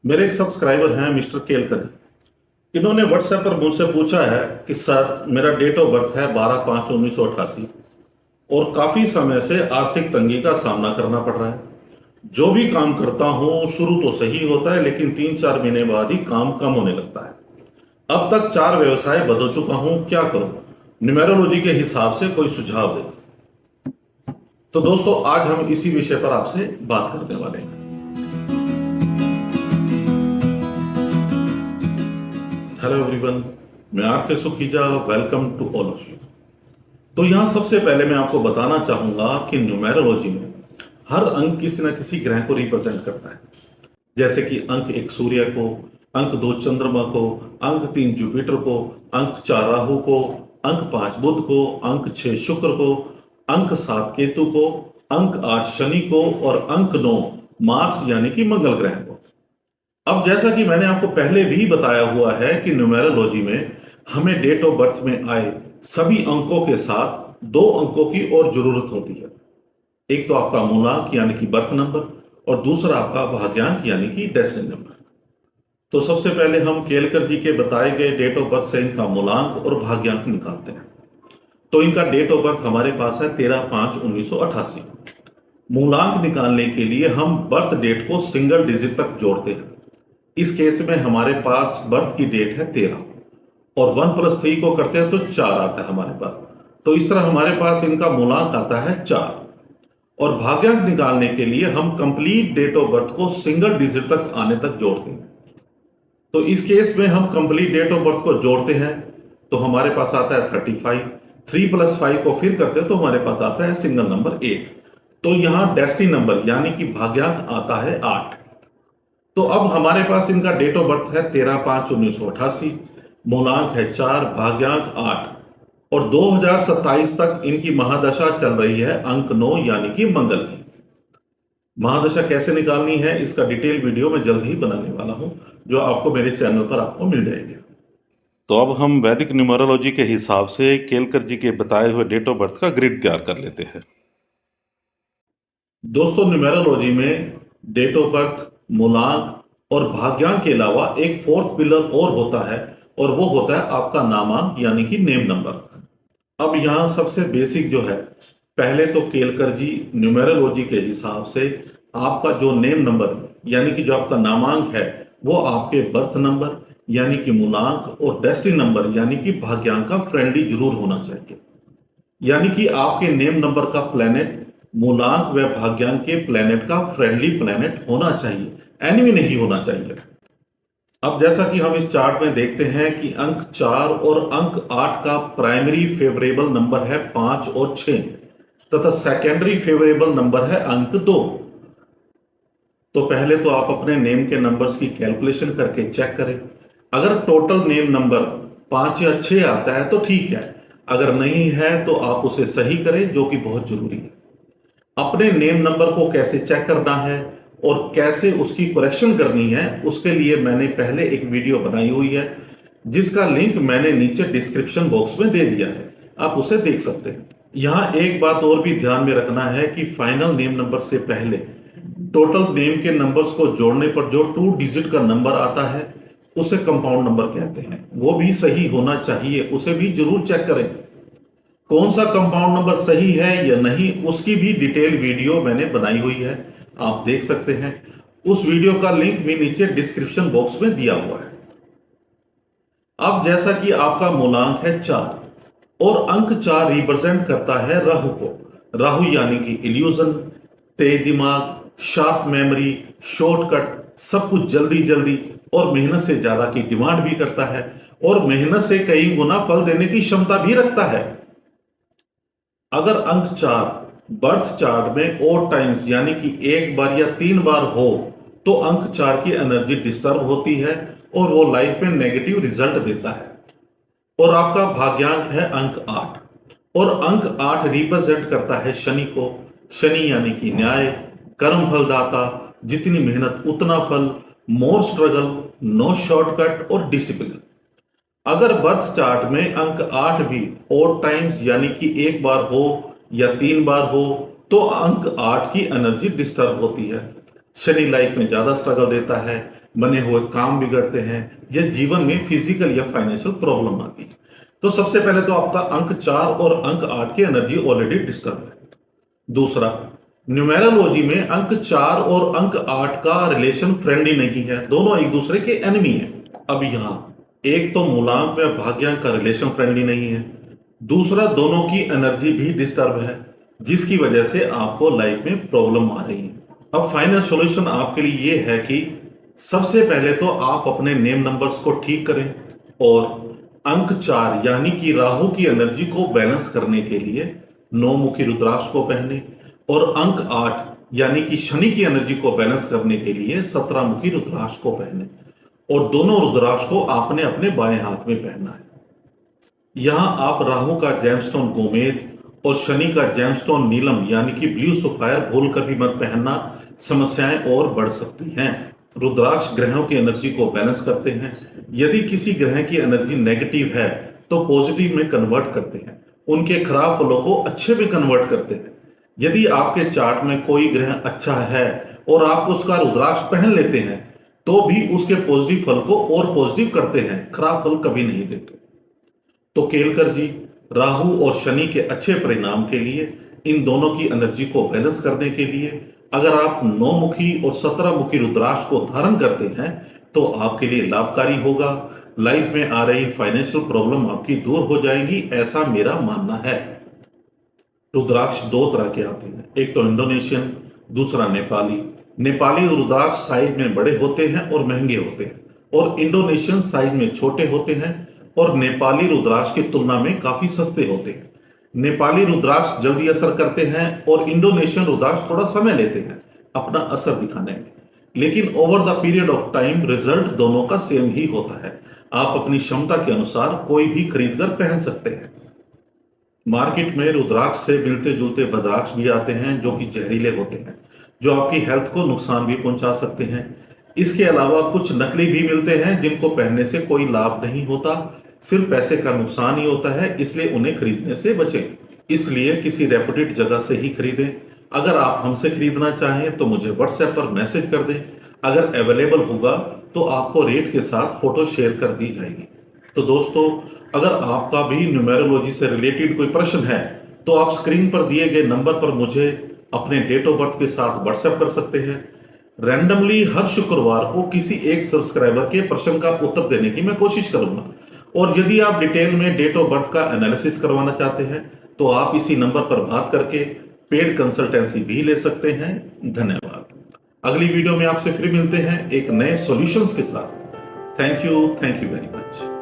मेरे एक सब्सक्राइबर हैं मिस्टर केलकर। इन्होंने व्हाट्सएप पर मुझसे पूछा है कि सर मेरा डेट ऑफ बर्थ है 12/5/1988 और काफी समय से आर्थिक तंगी का सामना करना पड़ रहा है। जो भी काम करता हूं शुरू तो सही होता है, लेकिन 3-4 महीने बाद ही काम कम होने लगता है। अब तक 4 व्यवसाय बदल चुका हूं, क्या करूं? न्यूमेरोलॉजी के हिसाब से कोई सुझाव दें। तो दोस्तों, आज हम इसी विषय पर आपसे बात करने वाले हैं। हेलो एवरीवन, मैं आपके Sukhija, welcome to all of you. तो यहां सबसे पहले मैं आपको बताना चाहूंगा कि न्यूमेरोलॉजी में हर अंक किसी न किसी ग्रह को रिप्रेजेंट करता है। जैसे कि अंक 1 सूर्य को, अंक 2 चंद्रमा को, अंक 3 जुपिटर को, अंक 4 राहु को, अंक 5 बुध को, अंक 6 शुक्र को, अंक 7 केतु को, अंक 8 शनि को और अंक 9 मार्स यानी कि मंगल ग्रह को। अब जैसा कि मैंने आपको पहले भी बताया हुआ है कि न्यूमेरोलॉजी में हमें डेट ऑफ बर्थ में आए सभी अंकों के साथ 2 अंकों की और जरूरत होती है। एक तो आपका मूलांक यानी कि बर्थ नंबर और दूसरा आपका भाग्यांक यानी कि डेस्टिनी नंबर। तो सबसे पहले हम केलकर जी के बताए गए डेट ऑफ बर्थ से इनका मूलांक और भाग्यांक निकालते हैं। तो इनका डेट ऑफ बर्थ हमारे पास है 13/5/1988। मूलांक निकालने के लिए हम बर्थ डेट को सिंगल डिजिट तक जोड़ते हैं। इस केस में हमारे पास बर्थ की डेट है 13 और 1 + 3 को करते हैं तो 4 आता है हमारे पास। तो इस तरह हमारे पास इनका मूलांक आता है 4। और भाग्यांक निकालने के लिए हम कंप्लीट डेट ऑफ बर्थ को सिंगल डिजिट तक आने तक जोड़ते हैं। तो इस केस में हम कंप्लीट डेट ऑफ बर्थ को जोड़ते हैं तो हमारे पास आता है 35। 3 + 5 को फिर करते हैं तो हमारे पास आता है सिंगल नंबर 8। तो यहां डेस्टिनी नंबर यानी कि भाग्यांक आता है 8। तो अब हमारे पास इनका डेट ऑफ बर्थ है 13/5/1988, मूलांक है 4, भाग्यांक 8 और 2027 तक इनकी महादशा चल रही है अंक 9 यानी कि मंगल की। महादशा कैसे निकालनी है इसका डिटेल वीडियो मैं जल्द ही बनाने वाला हूं, जो आपको मेरे चैनल पर आपको मिल जाएगी। तो अब हम वैदिक न्यूमरोलॉजी के हिसाब से केलकर जी के बताए हुए डेट ऑफ बर्थ का ग्रिड तैयार कर लेते हैं। दोस्तों, न्यूमेरोलॉजी में डेट ऑफ बर्थ, मूलांक और भाग्यांक के अलावा एक 4th पिलर और होता है और वो होता है आपका नामांक यानी कि नेम नंबर। अब यहां सबसे बेसिक जो है, पहले तो केलकर जी न्यूमेरोलॉजी के हिसाब से आपका जो नेम नंबर यानी कि जो आपका नामांक है वो आपके बर्थ नंबर यानी कि मूलांक और डेस्टिनी नंबर यानी कि भाग्यांक का फ्रेंडली जरूर होना चाहिए। यानी कि आपके नेम नंबर का प्लेनेट मूलांक व भाग्यांक के प्लेनेट का फ्रेंडली प्लेनेट होना चाहिए, एनिमी नहीं होना चाहिए। अब जैसा कि हम इस चार्ट में देखते हैं कि अंक 4 और अंक 8 का प्राइमरी फेवरेबल नंबर है 5 और 6 तथा सेकेंडरी फेवरेबल नंबर है अंक 2। तो पहले तो आप अपने नेम के नंबर्स की कैलकुलेशन करके चेक करें। अगर टोटल नेम नंबर 5 या 6 आता है तो ठीक है, अगर नहीं है तो आप उसे सही करें, जो कि बहुत जरूरी है। अपने नेम नंबर को कैसे चेक करना है और कैसे उसकी करेक्शन करनी है उसके लिए मैंने पहले एक वीडियो बनाई हुई है, जिसका लिंक मैंने नीचे डिस्क्रिप्शन बॉक्स में दे दिया है, आप उसे देख सकते हैं। यहां एक बात और भी ध्यान में रखना है कि फाइनल नेम नंबर से पहले टोटल नेम के नंबर्स को जोड़ने पर जो 2 डिजिट का नंबर आता है उसे कंपाउंड नंबर कहते हैं। वो भी सही होना चाहिए, उसे भी जरूर चेक करें। कौन सा कंपाउंड नंबर सही है या नहीं उसकी भी डिटेल वीडियो मैंने बनाई हुई है, आप देख सकते हैं। उस वीडियो का लिंक भी नीचे डिस्क्रिप्शन बॉक्स में दिया हुआ है। अब जैसा कि आपका मूलांक है 4 और अंक 4 रिप्रेजेंट करता है राहु को। राहु यानी कि इल्यूजन, तेज दिमाग, शार्प मेमोरी, शॉर्टकट, सब कुछ जल्दी जल्दी और मेहनत से ज्यादा की डिमांड भी करता है और मेहनत से कई गुना फल देने की क्षमता भी रखता है। अगर अंक 4 बर्थ चार्ट में और टाइम्स यानी कि 1 बार या 3 बार हो तो अंक 4 की एनर्जी डिस्टर्ब होती है और वो लाइफ में नेगेटिव रिजल्ट देता है। और आपका भाग्यांक है अंक 8 और अंक 8 रिप्रेजेंट करता है शनि को। शनि यानी कि न्याय, कर्म फलदाता, जितनी मेहनत उतना फल, मोर स्ट्रगल, नो शॉर्टकट और डिसिप्लिन। अगर बर्थ चार्ट में अंक 8 भी और टाइम्स यानी कि 1 बार हो या 3 बार हो तो अंक 8 की एनर्जी डिस्टर्ब होती है। शनि लाइफ में ज्यादा स्ट्रगल देता है, बने हुए काम बिगड़ते हैं या जीवन में फिजिकल या फाइनेंशियल प्रॉब्लम आती है। तो सबसे पहले तो आपका अंक 4 और अंक 8 की एनर्जी ऑलरेडी डिस्टर्ब है। दूसरा, न्यूमेरोलॉजी में अंक 4 और अंक 8 का रिलेशन फ्रेंडली नहीं है, दोनों एक दूसरे के एनिमी हैं। अब यहां एक तो मूलांक व भाग्यांक का रिलेशन फ्रेंडली नहीं है, दूसरा दोनों की एनर्जी भी डिस्टर्ब है, जिसकी वजह से आपको लाइफ में प्रॉब्लम आ रही है। अब फाइनल सॉल्यूशन आपके लिए ये है कि सबसे पहले तो आप अपने नेम नंबर्स को ठीक करें और अंक 4 यानी कि राहु की एनर्जी को बैलेंस करने के लिए 9 मुखी रुद्राक्ष को पहने और अंक 8 यानी कि शनि की एनर्जी को बैलेंस करने के लिए 17 मुखी रुद्राक्ष को पहने और दोनों रुद्राक्ष को आपने अपने बाएं हाथ में पहनना है। यहां आप राहु का जेमस्टोन गोमेद और शनि का जेमस्टोन नीलम यानी कि ब्लू सफायर भूल कर भी मत पहनना, समस्याएं और बढ़ सकती हैं। रुद्राक्ष ग्रहों की एनर्जी को बैलेंस करते हैं। यदि किसी ग्रह की एनर्जी नेगेटिव है तो पॉजिटिव में कन्वर्ट करते हैं, उनके खराब फलों को अच्छे में कन्वर्ट करते हैं। यदि आपके चार्ट में कोई ग्रह अच्छा है और आप उसका रुद्राक्ष पहन लेते हैं तो भी उसके पॉजिटिव फल को और पॉजिटिव करते हैं, खराब फल कभी नहीं देते। तो केलकर जी, राहु और शनि के अच्छे परिणाम के लिए, इन दोनों की एनर्जी को बैलेंस करने के लिए अगर आप 9 मुखी और 17 मुखी रुद्राक्ष को धारण करते हैं तो आपके लिए लाभकारी होगा। लाइफ में आ रही फाइनेंशियल प्रॉब्लम आपकी दूर हो जाएगी, ऐसा मेरा मानना है। रुद्राक्ष 2 तरह के आते हैं, एक तो इंडोनेशियन, दूसरा नेपाली। नेपाली रुद्राक्ष साइज में बड़े होते हैं और महंगे होते हैं और इंडोनेशियन साइज में छोटे होते हैं और नेपाली रुद्राक्ष की तुलना में काफी सस्ते होते हैं। नेपाली रुद्राक्ष जल्दी असर करते हैं और इंडोनेशियन रुद्राक्ष थोड़ा समय लेते हैं अपना असर दिखाने में, लेकिन over the period of time result दोनों का सेम ही होता है। आप अपनी क्षमता के अनुसार कोई भी खरीदकर पहन सकते हैं। मार्केट में रुद्राक्ष से मिलते जुलते बद्राक्ष भी आते हैं जो कि जहरीले होते हैं, जो आपकी हेल्थ को नुकसान भी पहुंचा सकते हैं। इसके अलावा कुछ नकली भी मिलते हैं जिनको पहनने से कोई लाभ नहीं होता, सिर्फ पैसे का नुकसान ही होता है, इसलिए उन्हें खरीदने से बचें। इसलिए किसी रेपुटेड जगह से ही खरीदें। अगर आप हमसे खरीदना चाहें तो मुझे व्हाट्सएप पर मैसेज कर दें, अगर अवेलेबल होगा तो आपको रेट के साथ फोटो शेयर कर दी जाएगी। तो दोस्तों, अगर आपका भी न्यूमेरोलॉजी से रिलेटेड कोई प्रश्न है तो आप स्क्रीन पर दिए गए नंबर पर मुझे अपने डेट ऑफ बर्थ के साथ व्हाट्सएप कर सकते हैं। रैंडमली हर शुक्रवार को किसी एक सब्सक्राइबर के प्रश्न का उत्तर देने की मैं कोशिश करूंगा। और यदि आप डिटेल में डेट ऑफ बर्थ का एनालिसिस करवाना चाहते हैं तो आप इसी नंबर पर बात करके पेड कंसल्टेंसी भी ले सकते हैं। धन्यवाद। अगली वीडियो में आपसे फिर मिलते हैं एक नए सॉल्यूशंस के साथ। Thank you very much.